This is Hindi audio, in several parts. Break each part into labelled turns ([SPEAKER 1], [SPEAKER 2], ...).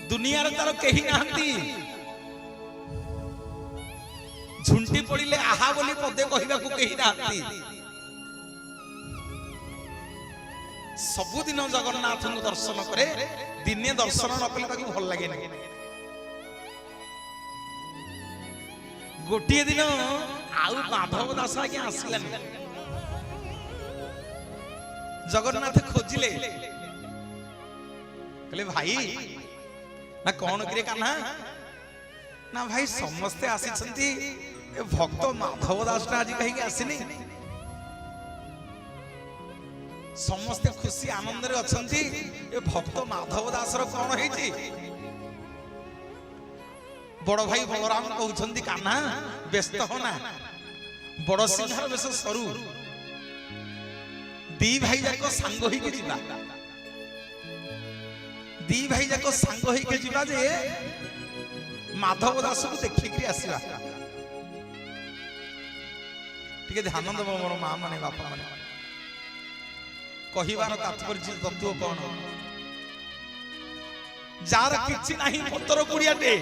[SPEAKER 1] दुनिया रे तार केही नाहंती झुंटी पड़िले आहा बोली पदे कहबा को केही नाहंती सबुदिन जगन्नाथ को दर्शन करे दिने दर्शन न कले ताकू भल लागे नहीं गोटे दिन आउ माधव दास आगे आसलानी जगन्नाथ खोजिले कहले भाई ना कौन करे कान्हा ना भाई समस्ते आसी भक्त माधव दास आज कहीं आसनी समस्ते खुशी आनंद रे अछंती ए भक्त माधव दास रो कौन हेची बड़ भाई बलराम कहउछंती कान्हा व्यस्त होना बड़ सिंहार बेस सरू दी भाई जाको सांग होई के जिबा दी भाई जाको सांग होई के जिबा जे माधव दास को देखि के आसीबा ठीक ध्यान दबो मोर मां माने बापा माने कहिबार तात्पर्य तत्व कोन जार किछि नाही पत्तर कुड़ियाटे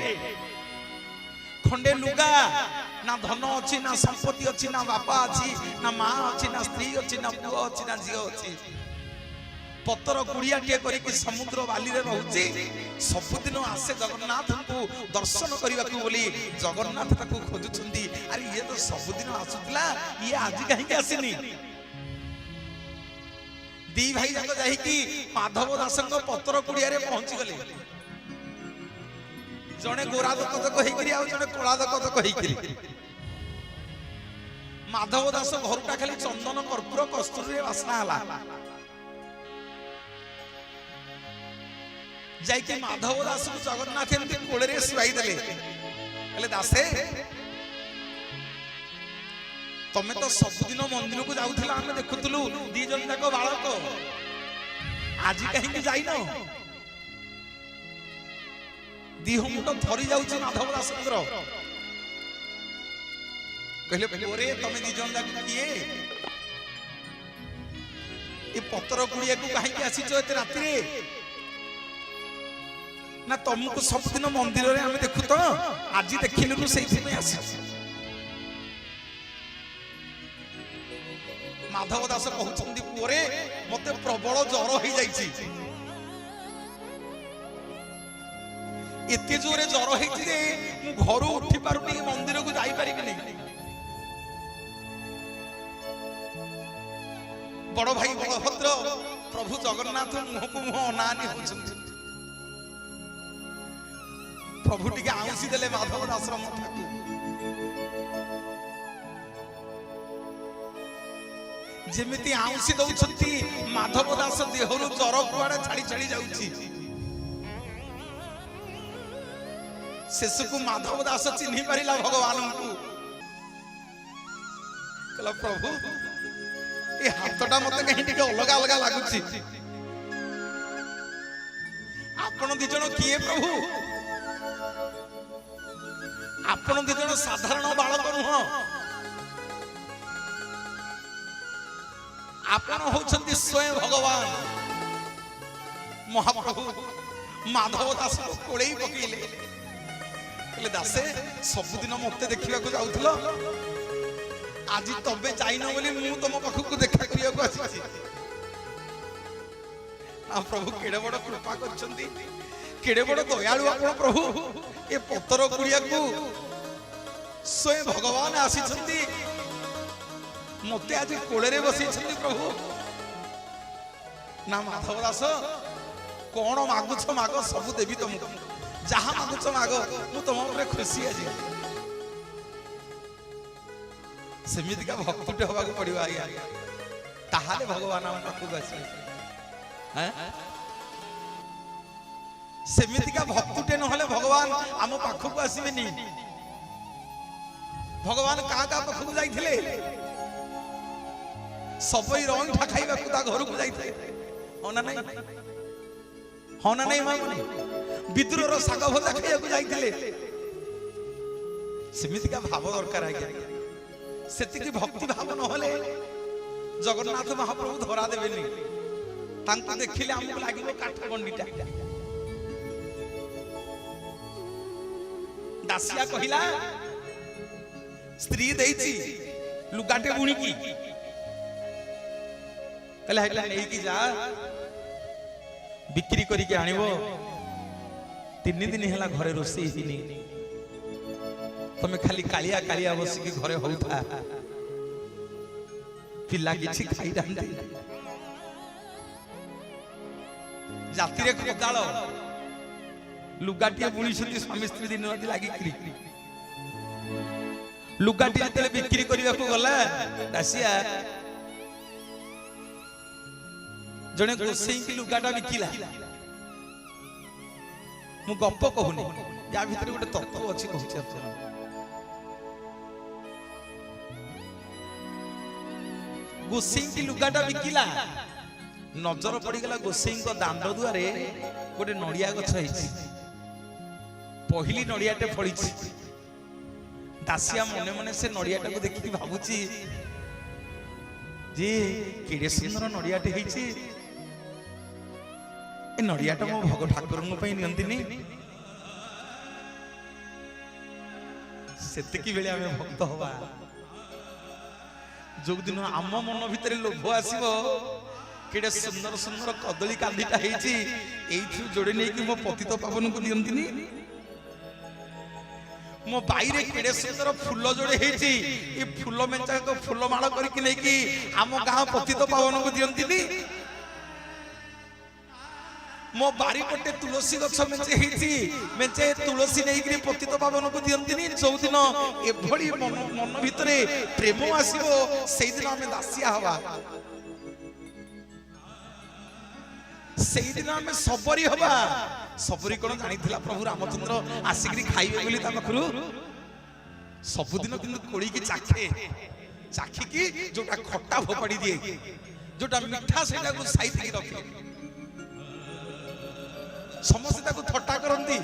[SPEAKER 1] खंडे लुगा ना धन अच्छी ना संपत्ति अच्छी ना बापा अच्छी ना माँ अच्छी ना स्त्री अच्छी ना पुओ अच्छी ना झील अच्छी पत्तर कुड़िया टे करिक समुद्र बाली रे रहउची सबुदिन आसे जगन्नाथ को दर्शन करबा को बोली जगन्नाथ ताको खोजुछंती अरे ये तो सबुदिन आसुतला ये आज काहे के आसीनी दी भाई जाको जाई कि माधव दासंग पत्तर कुड़िया रे पहुंची गले जने गोरा दकत कहि करी आ जने कोला दकत कहि करी माधव दास घरटा खाली चंदन कर्पूर कस्तूरी रे वासना हला जाई कि माधव दास को जगन्नाथ एमती कोळे रे सुआई देले कहले दासे तमे तो सबुदिन मंदिर को जाउथिला हम देखुतलु दी जन जाको बालक आज कहीं के जाइनो दिह मुंड थरी जाउची माधव दास चंद्र कहले पोरे तमे दी जन जाको किए ए पत्तर कुड़िया को काहे के आसी जो एते राती रे ना तुमको सबदिन मंदिर रे हम देखु तो आज देखिलु सेहि में आसी माधव दास कहउछंदी पोरे मते प्रबल ज्वर होई जाईची एते जोरे ज्वर होईची रे मु घरो उठी पारुनी मंदिर को जाई पारिबि नै बड़ भाई बलभद्र प्रभु जगन्नाथ मुह को मुह अनानी होछंती प्रभु टिके आउसी देले माधव दास रो मथा को जेमिति आउसी दउछंती माधव दास देहरु ज्वर कुआडे छाड़ी छाड़ी जाउची शेषकु माधव दास चिन्हि पारिला भगवान को कहला प्रभु ए हाथटा मते कहीं टिके अलग अलग लागुची आपण दी जण किए प्रभु आपण दी जण साधारण बालक नुह आपण होछंती स्वयं भगवान महाप्रभु माधव दास को कोड़ेई पकेले कहले दासे सबुदिन मते देखिबा को जाउथलो आज तबे जाइनो बोली मु तुम पाखु देखा करिया को आसी आ प्रभु केडे बड़ कृपा करछंती केडे बड़ दयालु आपण प्रभु ए पत्तर कुड़िया को स्वयं भगवान आसीछंती मते आज कोळे रे बसी छंती प्रभु ना माधव दास कोन मागुछ मागो सब देवी तुमको जहां मागुछ मागो मु तुम ऊपर खुशी आज सेमिति का भक्तटे होबा को पड़िबा आया ताहाले भगवान हम पाखु आसी हैं सेमिति का भक्तटे न हले भगवान हम पाखु को आसीबेनी भगवान का पाखु जाइथिले सबई रंग ठाखाइबा को ता घर को जाइथे होना नहीं होना नहीं मामनी विद्रोह रो साग भजा खाइया को जाइथिले सेमिति का भाव दरकार आज्ञा सेति की भक्ति भाव न होले जगन्नाथ महाप्रभु धरा देबेनी तांको देखिले हमको लागिबो काठ गंडीटा दासिया कहिला स्त्री देइची लुगाटे बुणी की कहला हेला नै की जा बिक्री करी के आनिबो 3 दिन हेला घरे रोसी हिनी तमे खाली कालिया कालिया बसी के घरे होउथा पिला किछि खाई दांती जाति रे कोदालो लुगाटिया बुणी छथि स्वामी स्त्री दिन राति लागि करी लुगाटी जेतेले बिक्री करिया को गला दासिया जने गोसेई की लुगाटा बिकिला मु गप्प कहूनी या भीतर गोटे तत्व अछि कहूची अपन गोसेई की लुगाटा बिकिला नजर पड़ी गला गोसेई को दांड दुआरे गोटे नड़िया गछ हैछि पहिली नड़ियाटे फळिछि दासिया मने मने से नड़ियाटा को देखि भाबुची जे केडे सुंदर नड़ियाटे हैछि ए नड़ियाटा मो भग ठाकुरन पई नियंतिनी सेतकी बेले आमे भक्त होबा जोग दिन आम मन भितर लोभ आसीबो केडे सुंदर सुंदर कदली कांदीटा हैछि एइथु जोडे नै कि मो पतित पावन को नियंतिनी मो बाईरे केडे सुंदर फूल जोड़े हैछि ए फूल मेंचा को फूल माळ करके नै कि आम गां पतित पावन को दियंतिनी मो बारी पटे तुलसी गछ मेंचे हैछि मेंचे तुलसी नै कि पतित पावन को दियंतिनी जो दिन ए भली मन भितरे प्रेम आसीबो सेई दिन हमें दासिया हवा सेई दिन हमें सबरी हवा सबरी कोन जानिथिला प्रभु रामचंद्र आसिकरी खाइबे बोली ता पखरु सबुदिन किंतु कोड़ी की चाखी की जोटा खट्टा फोपाड़ी दिए जोटा मिठा सेटा को साइड की रखे समस्त ताको थट्टा करंती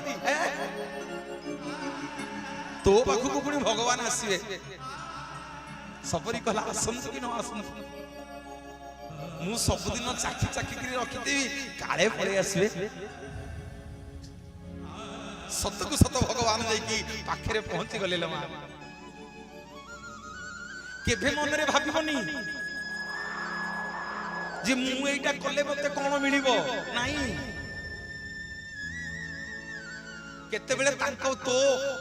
[SPEAKER 1] तो पाखु को पुनी भगवान आसीबे सबरी कहला आसंतु कि न आसंतु मु सबुदिन चाखी की रखि देबी काळे पळे आसीबे सत को सत भगवान जाई पाखरे पहुंची गले लमा केभे मन रे भाबिबनी जे मु एटा कले मते कोन मिलिबो नाही केते बेले तांको तो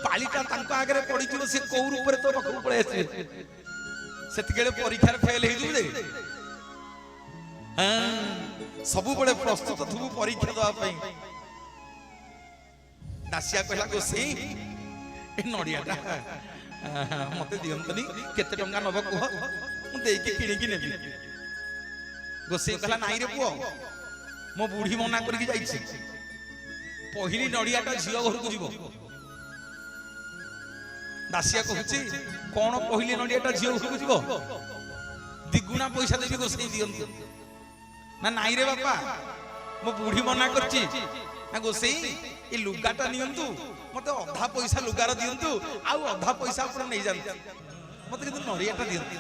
[SPEAKER 1] पालीटा तांको आगे पड़ी थी से को रूप रे तो पखु पळे आसी सेति गेले परीक्षा फेल हे जुले हां सब बड़े प्रस्तुत थु परीक्षा दवा पई दासिया कहला गोसेई ए नड़ियाटा मते दियंतनी केते टंगा नब कह मु देई के किणी की नेबी गोसेई कहला नाई रे पुओ मो बूढ़ी मना करके जाईछि पहिली नड़ियाटा झियो घर को जीवो दासिया कहूची कोन पहिली नड़ियाटा झियो घर को जीवो दिगुना पैसा देबी गोसेई दियंती ना नाई रे बापा मो बूढ़ी मना करछि ना गोसेई ए लुगाटा नियंतु मते अधा पैसा लुगार दियंतु आ अधा पैसा अपन नै जानती मते किंतु नड़ियाटा दियंती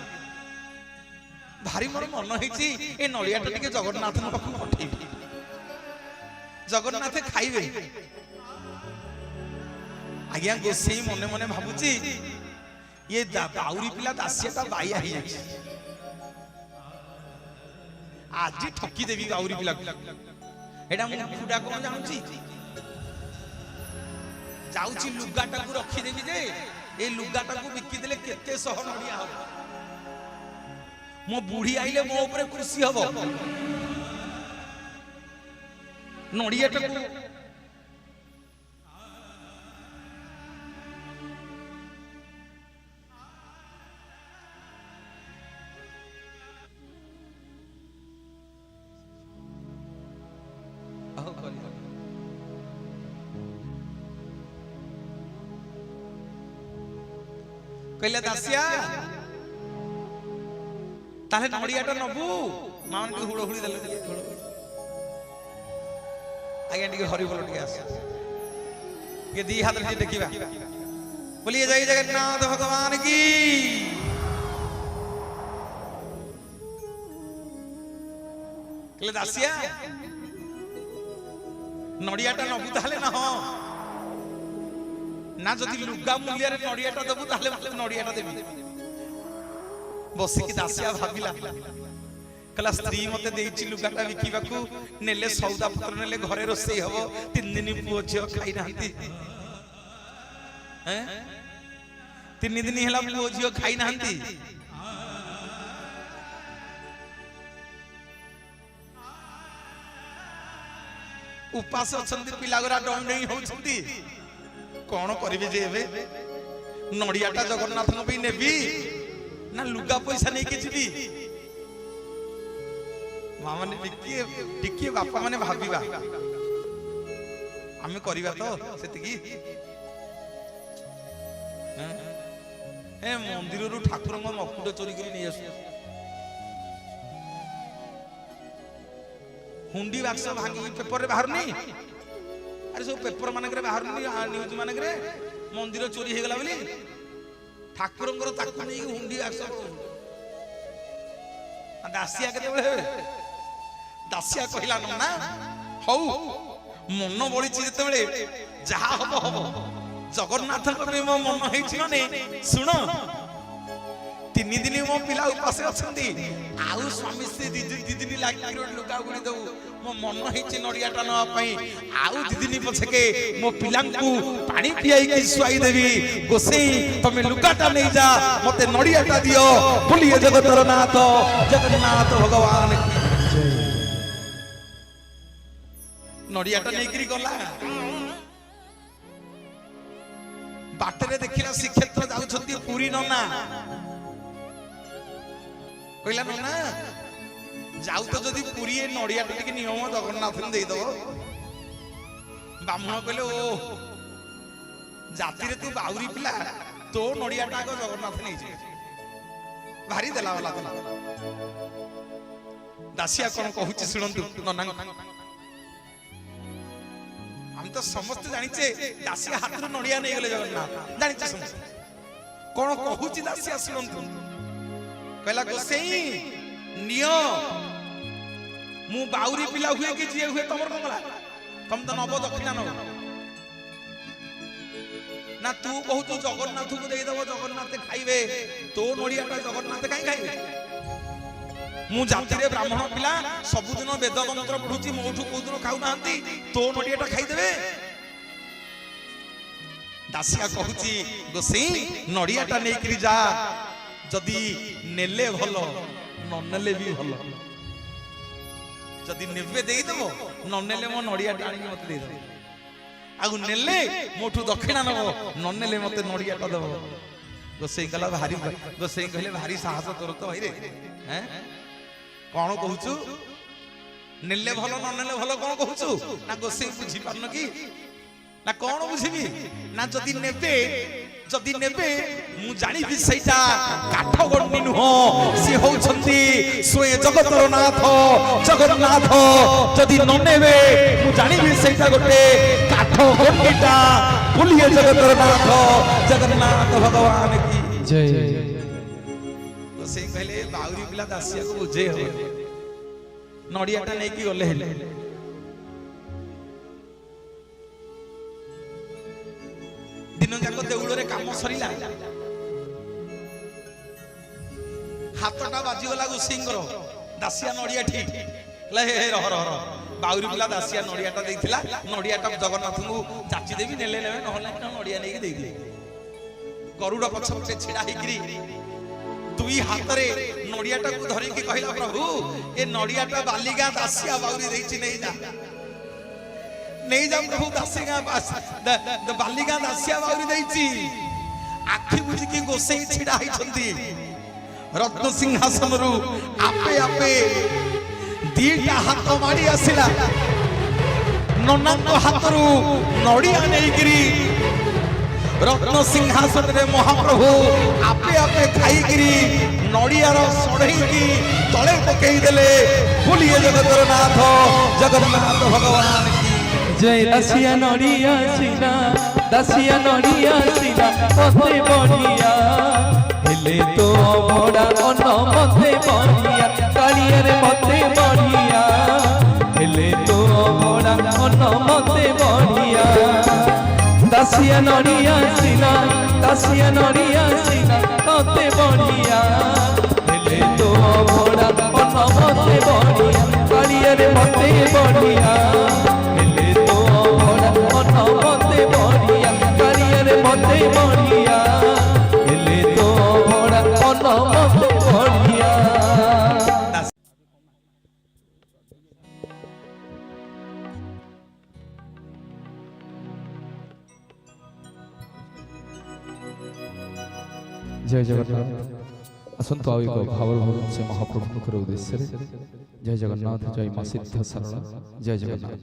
[SPEAKER 1] भारी मोर मन हैछि ए नड़ियाटा टिके जगन्नाथ न पाखु पठेबी जगन्नाथ खाइबे आज्ञा गोसेई मने मने भाबुची ये बाउरी पिला दासियाटा बाया हे आज ठकी देवी बाउरी पिला एडा मु फुडा कोन जानूची जाउची लुगाटा को रखी देबी जे ए लुगाटा को बिकी देले केते सह नड़िया हो मो बूढ़ी आइले मो ऊपर खुशी हबो नड़ियाटा को कहले दासिया ताले नड़ियाटा नबू मान के हुड़ हुड़ी देले आगे टिके हरि बोल टिके आस के दी हाथ रे देखिबा बोलिए जय जगन्नाथ भगवान की कहले दासिया नड़ियाटा नबू ताले ना हो ନା ଯଦି ଲୁଗା ମୂଲ୍ୟରେ ନଡିଆଟା ଦେବୁ ତାହେଲେ ମତେ ନଡିଆଟା ଦେବି। ବସିକି ଦାସିଆ ଭାବିଲା, କହିଲା ସ୍ତ୍ରୀ ମତେ ଦେଇଛି ଲୁଗାଟା ବିକିବାକୁ, ନେଲେ ସଉଦା ପତ୍ର ନେଲେ ଘରେ ରୋଷେଇ ହବ, 3 ଦିନ ପୁଅ ଝିଅ ଖାଇନାହାନ୍ତି। 3 ଦିନ ହେଲା ପୁଅ ଝିଅ ଖାଇନାହାନ୍ତି। ଉପାସ ଅଛନ୍ତି, ପିଲା ଗୁରା ଡଙ୍ଗେଇ ହଉଛନ୍ତି। କଣ କରିବି ଯେ ଏବେ? ନଡିଆଟା ଜଗନ୍ନାଥଙ୍କ ପାଇଁ ନେବି ନା ଲୁଗା ପଇସା ନେଇକି ଯିବି? ମା ମାନେ ଟିକେ ବାପା ମାନେ ଭାବିବା, ଆମେ କରିବା ତ ସେତିକି। ମନ୍ଦିରରୁ ଠାକୁରଙ୍କ ମକୁଟ ଚୋରି କରି ନେଇ ଆସୁ। हुंडी बाक्स भांगी पेपर रे बाहरनी, अरे सब पेपर मानक रे बाहरनी, न्यूज मानक रे मंदिर चोरी हे गला बोली ठाकुरंकर ताकू नै हुंडी बाक्स। दासिया केते बेले दासिया कहिला ना हौ मन बळीची जेते बेले जहा हबो हबो जगन्नाथ को मो मन हेछि माने सुन 3 दिन मो पिला उपास अछंती, आउ स्वामी स्त्री 2 दिन लागि लुगा गुडी दउ, मो मन हेछि नडियाटा न पई, आउ 2 दिन पछके मो पिलांकु पानी पियाई के सुआई देवी। गोसेई तमे लुगाटा नै जा, मते नडियाटा दियो। बोलिए जगतर नाथ जगन्नाथ भगवान की जय। नडियाटा नै करी गला, बाटरे देखिला श्रीक्षेत्र जाउछंती पुरी नना, कहला ना जाऊ तो जदि पुरी नड़िया टिके नियम जगन्नाथ ने दे दो। ब्राह्मण कहले ओ जाति रे तू बाउरी पिला, तो नड़िया टा जगन्नाथ नहीं जे भारी देला वाला देला। दासिया कोन कहूची सुनंतु नना, हम तो समस्त जानिचे दासिया हाथ रो नड़िया नहीं गले जगन्नाथ, जानिचे समस्त कोन कहूची दासिया सुनंतु। कहला गोसेई नियो मु बाउरी पिला हुए कि जिए हुए तमर कमला, तम तो नब दक्षिणा नब ना। तू कहू तू जगन्नाथ को दे दबो, जगन्नाथ खाइबे, तो नड़ियाटा जगन्नाथ काई खाइबे? मु जाति रे ब्राह्मण पिला सबुदिन वेद मंत्र पढुची, मोठू को दिन खाउ नांती, तो नड़ियाटा खाइ देबे? दासिया कहूची गोसेई नड़ियाटा नै करी जा, जदि नेले भलो न नेले भी भलो, जदि नेबे देई दबो, न नेले मो नड़िया टाणी मते दे दबो, आगु नेले मोठू दक्षिणा नबो, न नेले मते नड़िया टा दबो। गोसेई कला भारी, गोसेई कहले भारी साहस तोर तो भाई रे, हैं कोन कहूचु? नेले भलो न नेले भलो कोन कहूचु? ना गोसेई बुझी पारन की ना कोन बुझिबी? ना जदि नेबे, जदि नेबे मु जानि भी सेटा काठ गण्डी नुहो, से होउछंती स्वयं जगतर नाथ जगन्नाथ। जदि न नेबे मु जानि भी सेटा गोटे काठ गण्डीटा। बोलिए जगतर नाथ जगन्नाथ भगवान की जय। तो से कहले बाउरी पिला दासिया को बुझे हो, नड़ियाटा नै की गले हेले। दिन जाक देउଳରେ काम सरिला, हाथटा बाजीगला गोसेईंकर, दासिया नड़िया ठीक कहला हे रह रह बाउरी पिला दासिया नड़ियाटा देइथिला, नड़ियाटा जगन्नाथ को चाची देवी, नेले नेबे नहले नड़िया नेकी देई दे। गरुड़ पछपटे छिड़ा हिकरी दुई हाथ रे नड़ियाटा को धरि की कहला प्रभु ए नड़ियाटा बालिगा दासिया बाउरी देइछि, नै जा नहीं जा प्रभु, दासिया बालिगा दासिया बाउरी देइछि। आखि बुझी की गोसेई छिड़ा हिछंती, रत्न सिंहासन रु आपे आपे दीटा हाथ मारी आसिला, नन्ना को हाथ रु नड़िया नेइकरी रत्न सिंहासन रे महाप्रभु आपे आपे खाइकरी नड़ियार सड़ई की तले पकई देले। बोलिए जगतर नाथ जगन्नाथ भगवान की जय।
[SPEAKER 2] दासिया नड़िया सीना, दासिया नड़िया सीना मते बढ़िया, हेले तो बड़ा अन्न मते बढ़िया, कालिया रे मते बढ़िया, हेले तो बड़ा अन्न मते बढ़िया। দাসিয়া নড়িয়া সিনা দাসিয়া নড়িয়া সিনা ততে বড়িয়া হেলে তো অভরা অন্য মতে বড়িয়া কালিয়ারে মতে বড়িয়া হেলে তো অভরা অন্য মতে বড়িয়া কালিয়ারে মতে বড়িয়া হেলে তো অভরা অন্য মতে বড়িয়া। जय जगन्नाथ आसंतु आउ एक भावर भवन से महाप्रभुଙ୍କର ଉଦ୍ଦେଶ୍ୟରେ जय जगन्नाथ जय मां सिद्ध सरला जय जगन्नाथ।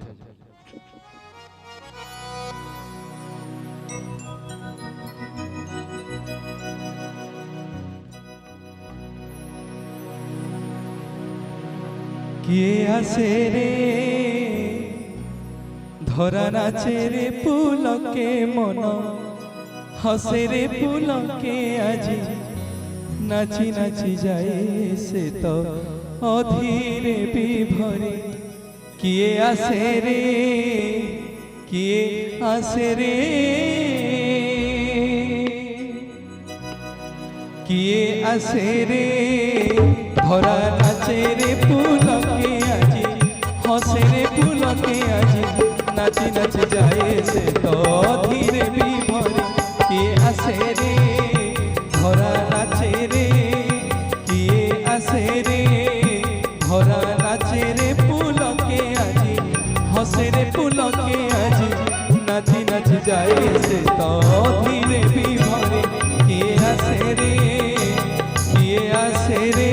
[SPEAKER 2] किए आसे रे धरा नाचे रे पुलके मन हसे रे पुलके আজি नाची नाची जाए से तो अधीरे विभरे किए आसे रे किए आसे रे किए आसे रे धरा नाचे रे पुलके আজি हसे रे पुलके আজি नाची नाची जाए से तो धीरे विभरे किए आसे रे धरा नाचे रे किए आसे रे धरा नाचे रे पुलके আজি हसे रे पुलके আজি नाची नाची जाए से तो धीरे विभरे किए आसे रे किए आसे रे।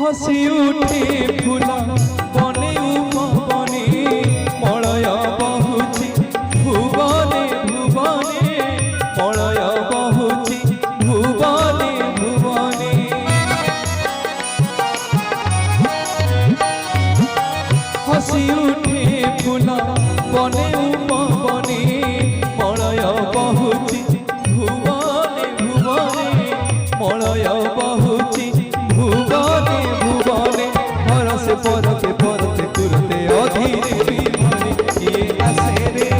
[SPEAKER 2] हसी उठे फूला बने उपवने मलय बहुची भुवने भुवने मलय बहुची भुवने भुवने हसी उठे फूला बने उपवने मलय बहुची भुवने भुवने मलय बहुची भुवने भुवने भरसे परते परते तुरते अधीरे विभरे किए आसे रे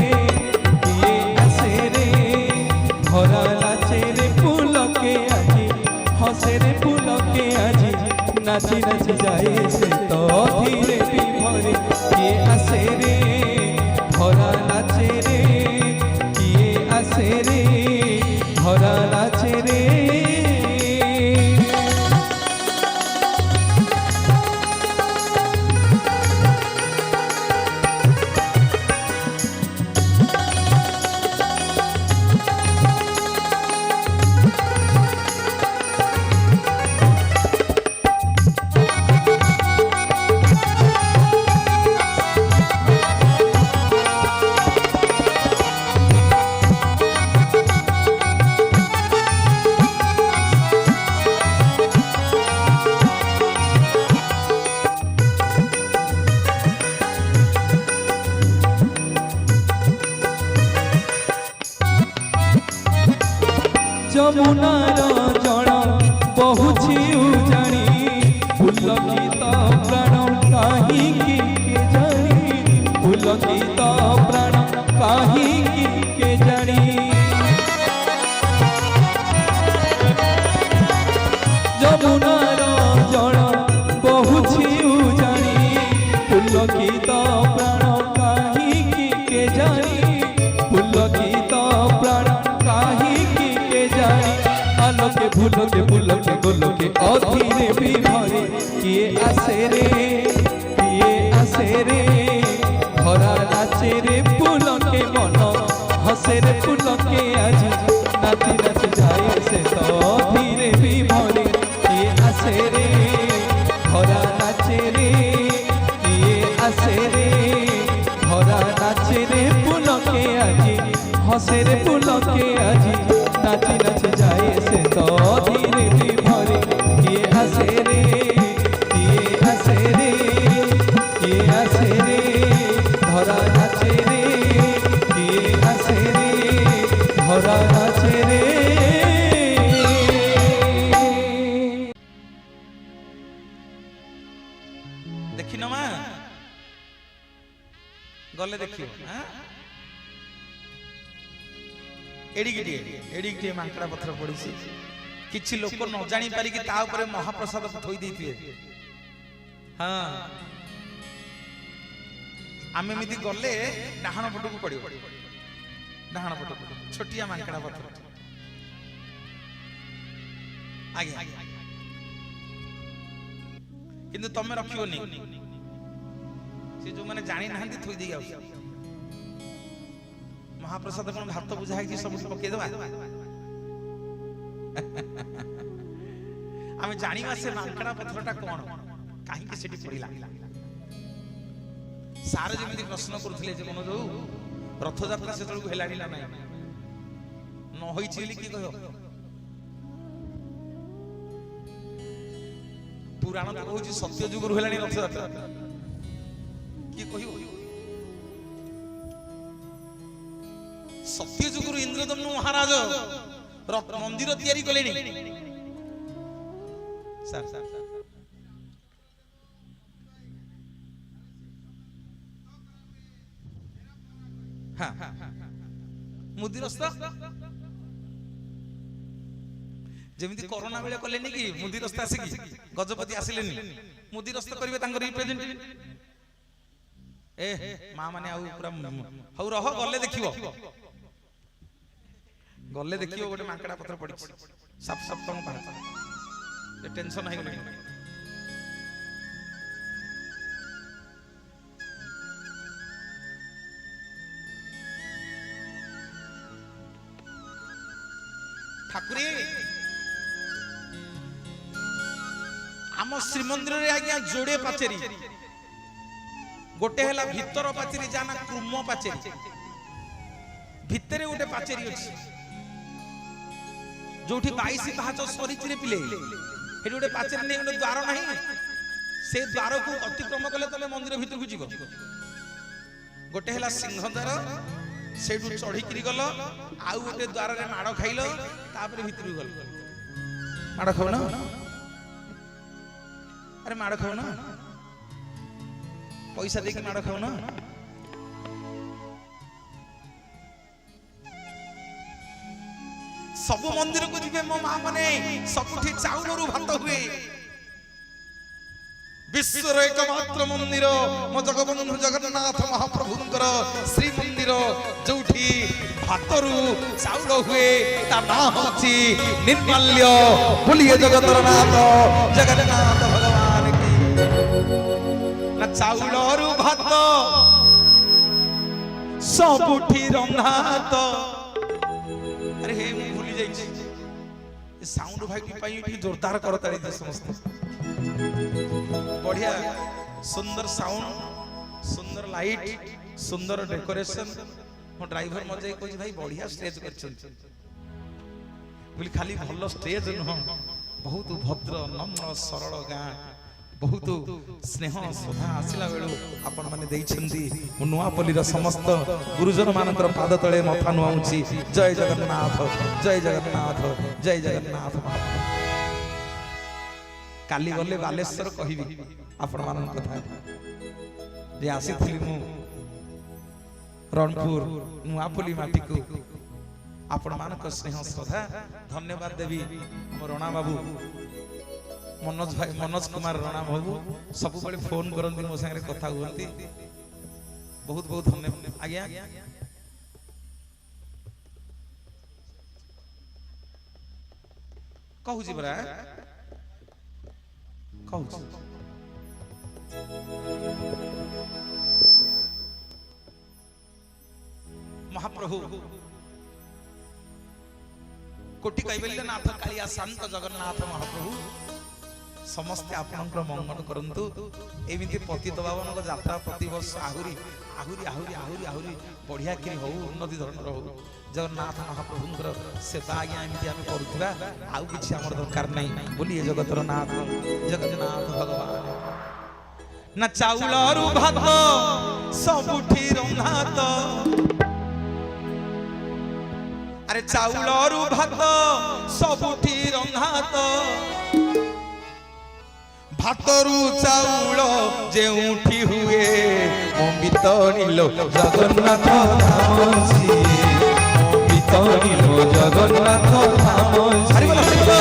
[SPEAKER 2] धरा नाचे रे पुलके আজি हसे रे पुलके আজি नाची नाची जाए से तो अधीरे विभरे किए आसे रे धरा नाचे रे किए आसे रे धरा नाचे रे। যমুনার জল বহুছি উজানি পুলকিত প্রাণ কাহিকি কে জানি পুলকিত প্রাণ কাহিকি কে জানি যমুনার জল বহুছি উজানি পুলকিত প্রাণ কাহিকি কে জানি পুলকিত প্রাণ কাহিকি কে জানি আলোকে ভুলোকে পুলকে গোলকে অধীরে বিভরে কিয়ে আসে রে ধরা নাচে রে পুলকে মন হসে রে পুলকে আজি নাচি নাচি যায় সে তো ধীরে বিভরে কিয়ে আসে রে ধরা নাচে রে কিয়ে আসে রে ধরা নাচে রে পুলকে আজি হসে রে পুলকে আজি নাচি নাচি যায় সে তো ধীরে বিভরে কিয়ে আসে রে কিয়ে আসে রে কিয়ে আসে রে ধরা নাচে রে কিয়ে আসে রে ধরা নাচে রে
[SPEAKER 1] देखी ना माँ गले देखियो हाँ एडिगिटिए मांकड़ा पत्थर पड़ी किछि लोक न जानी पारी कि ता ऊपर महाप्रसाद थोई देथिए हाँ आमे मिति गले डाहाण पटकू पड़ियो डाहाण पटकू छोटिया मांकड़ा पत्थर आगे किंतु तमे रखियोनी से जो माने जानी नाहंती थोई देई आउ महाप्रसाद कोन भात बुझाई कि सब पके देबा आमे जानिबा से मांकड़ा पत्थरटा कोन काहे कि सेठी पड़िला सारे जेमिति प्रश्न करथिले जे मन जो रथ यात्रा से तळु हेलाडी ना नाही न होई छिली की कहो पुराण तो कहूँ सत्य जुग हेलानी रथ यात्रा किए कह सत्य जुग इंद्रदम्नु महाराज मंदिर तैयारी कले मुदिरस्त जेमिति कोरोना बेले कले कि मुदिरस्त आसिकी गजपति आसिलेनी मुदिरस्त करिवे तांकर रिप्रेजेंटेटिव ए मां माने आउ पूरा हौ रह गले देखिवो गोटे मांकड़ा पत्र पड़ी सब तंग पार ये टेंशन है गले ठाकुरे आम श्रीमंदिर रे आज्ञा जोड़े पाचेरी गोटे हला भीतर पाचेरी जाना क्रुम पाचेरी भितरे गोटे पाचेरी अछि जोठी 22 पाहाच सरीची रे पिले हेडी गोटे पाचेरी नै गोटे द्वार नाही से द्वार को अतिक्रम कले तमे मंदिर भीतर को जीवो गोटे हला सिंह द्वार सेडू चढ़ी करी गल आउ गोटे द्वार रे माड़ खाइलो तापर भीतर गल माड़ खाव ना अरे माड़ खाव ना पैसा देके माड़ खाव ना सब मंदिर को जीवे मो मां माने सबुठी चाउल रु भात हुए विश्वर एकमात्र मंदिर मो जगबंधु जगन्नाथ महाप्रभुंकर श्री मंदिर जोठी भातरु चाउल हुए ता नाम अछि निर्मल्य बोलिए जगतर नाथ जगन्नाथ भगवान की ना चाउल रु भात सबुठी रंधात अरे हे मु भूली जाई साउंड भाई की जोरदार करतारी दे समस्त बढ़िया सुंदर साउंड सुंदर लाइट सुंदर डेकोरेशन मो ड्राइवर मजे कोइ भाई बढ़िया स्टेज करछन बोली खाली भलो स्टेज न बहुत भद्र नम्र सरल गां बहुत स्नेह श्रद्धा आसिला बेलू आपण माने देइछंदी नुआपल्लीर समस्त गुरुजन मानकर पाद तळे मथा नुआउछि जय जगन्नाथ जय जगन्नाथ जय जगन्नाथ काली गले बालेश्वर कहिबी आपण मान कथा जे आसीथिली मु रणपुर नुआपल्ली माटी को आपण मानक स्नेह श्रद्धा धन्यवाद देवी मोर रणा बाबू मनोज भाई मनोज कुमार राणा बाबू सब बड़े फोन करंती मो संगे कथा हुंती बहुत बहुत धन्यवाद आज्ञा कहू जी बरा कहू महाप्रभु कोटि कैवल्यनाथ कालिया शांत जगन्नाथ महाप्रभु समस्ते आपनकर मंगल करंतु एमिति पतित बाबनक यात्रा प्रति वर्ष आहुरी आहुरी आहुरी आहुरी आहुरी बढ़िया कि हो उन्नति धरण हो जगन्नाथ महाप्रभुंकर ସେବା ଆଜ୍ଞା ଏମିତି ଆମେ କରୁଥିବା ଆଉ କିଛି ଆମର ଦରକାର ନାହିଁ ବୋଲି ଏ ଜଗତର ନାଥ ଜଗନ୍ନାଥ ଭଗବାନ ନା ଚାଉଳରୁ ଭାତ ସବୁଠି ରନ୍ଧାତ ଆରେ ଚାଉଳରୁ ଭାତ ସବୁଠି ରନ୍ଧାତ ଭାତରୁ ଚାଉଳ ଯେଉଁଠି ହୁଏ ଅମୃତନିଲୋ ଜଗନ୍ନାଥ ଧାମ ସିଏ
[SPEAKER 2] ତରିଲୋ ଜଗନ୍ନାଥ ଧାମ ସିଏ।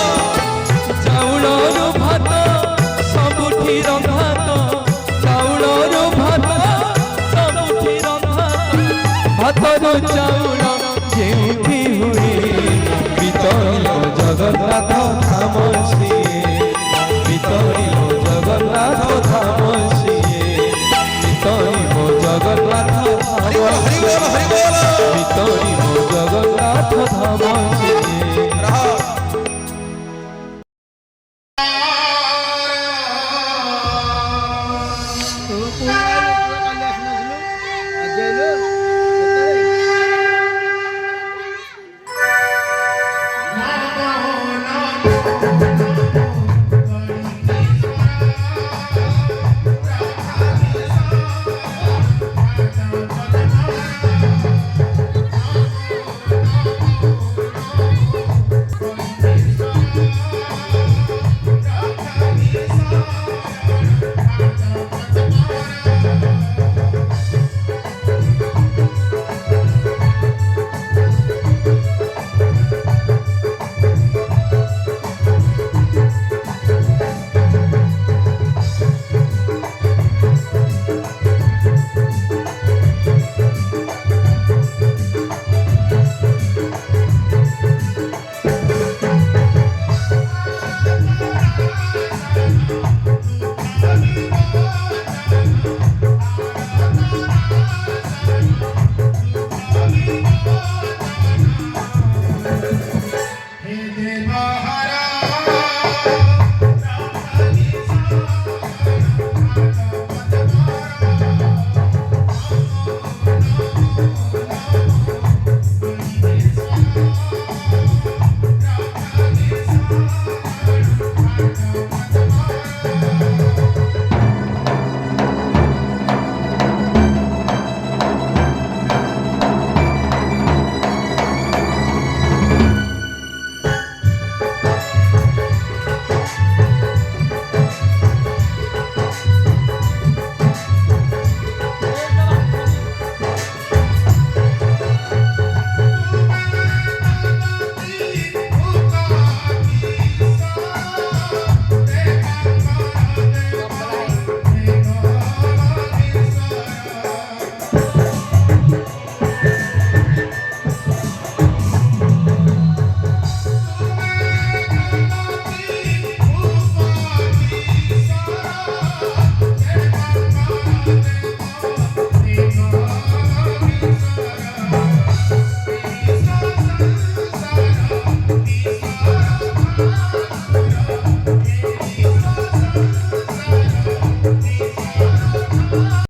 [SPEAKER 2] ଚାଉଳରୁ ଭାତ ସବୁଠି ରନ୍ଧାତ ଚାଉଳରୁ ଭାତ ସବୁଠି ରନ୍ଧାତ ଭାତରୁ ଚାଉଳ ଯେଉଁଠି ହୁଏ ତରିଲୋ ଜଗନ୍ନାଥ ଧାମ ସିଏ ତରିଲୋ ଜଗନ୍ନାଥ ଧାମ ସିଏ ତରିଲୋ ଜଗନ୍ନାଥ ଧାମ ସିଏ ତରିଲୋ ଜଗନ୍ନାଥ ଧାମ ସିଏ।